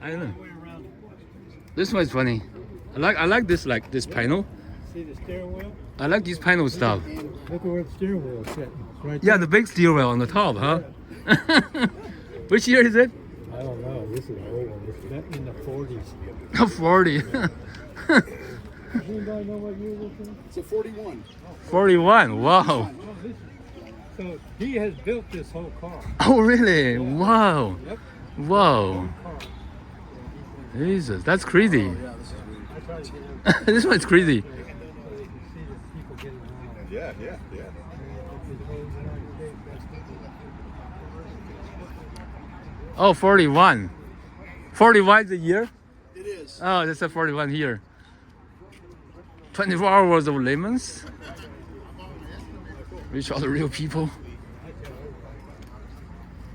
I don't know. This one is funny. I like this panel. See the steering wheel? I like this panel stuff. Look at where the steering wheel is sitting. It's right Yeah, there. the big steering wheel on the top, huh? Which year is it? I don't know. This is an old one. It's in the 40s. 40. Does anybody know what year this is? It's a 41. 41. Wow. Oh, so he has built this whole car. Oh, really? Wow. Yep. Wow. Car. Jesus, that's crazy. Yeah, this is weird. I tried to get him. This one's crazy. You see the people getting around. Yeah. Oh, 41. 41 is a year? It is. Oh, that's a 41 here. 24 hours of lemons. Which are the real people?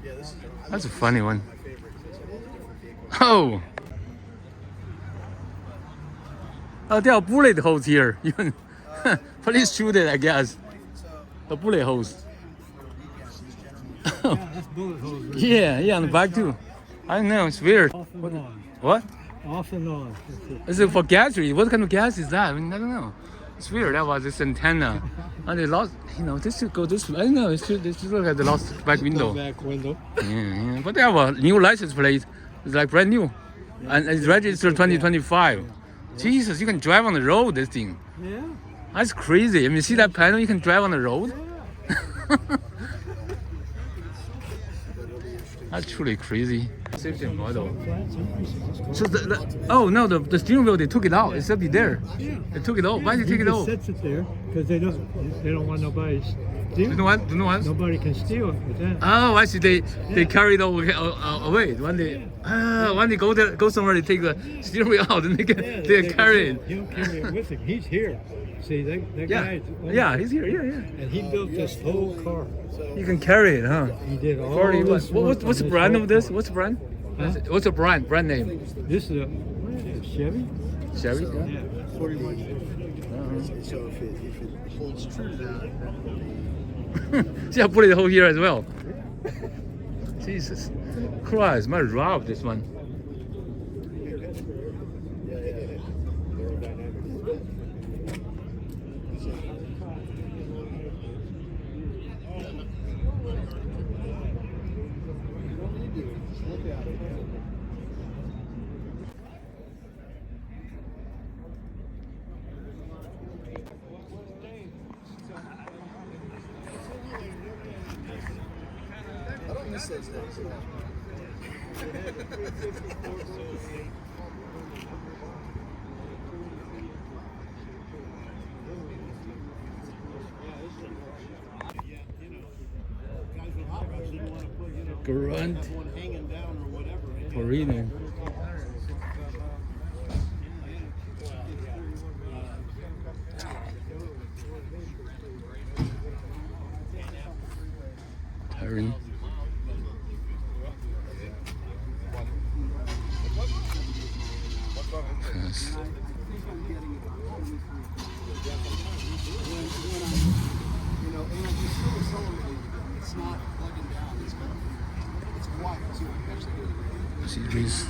Yeah, this is That's a funny one. my favorite. It's all different vehicles. Oh. Oh, there are bullet holes here. Even police shoot it, I guess. The bullet holes. Yeah, that's bullet holes. Right Yeah, on the back too. I don't know, it's weird. Off and on. What? Off and on. That's it. Is it for gas? What kind of gas is that? I mean, I don't know. It's weird. That was this antenna. And they lost, this should go this way. I don't know. They should look at the lost back window. The back window. Yeah. But they have a new license plate. It's like brand new. And it's registered 2025. Jesus, you can drive on the road, this thing. Yeah. That's crazy. I mean, see that panel? You can drive on the road? That's truly crazy. Safety model. So oh no, the steering wheel, they took it out. It's up there. Yeah. They took it out. Why did they He take it just out? sets it there because they don't want nobody You know what? Nobody can steal it with that. Oh, I see. They carry it away. When they go somewhere, they take the steering wheel out and they carry it. He'll carry it with him. He's here. See, that Yeah, guy. he's here. Yeah. And he built this whole car. You can carry it, huh? He did all 41. this work What's the on brand whole of this? car. What's the brand? Huh? What's the brand name? This is a Chevy. Chevy. Yeah. 41. So if it holds true to that, See, I put it whole here as well. Jesus Christ, might rob this one. I don't miss those days. Grand One hanging down or whatever. Torino. Tyron. Yes. You know, and you still accelerate. It's not plugging down. It's quiet too. Actually, Series.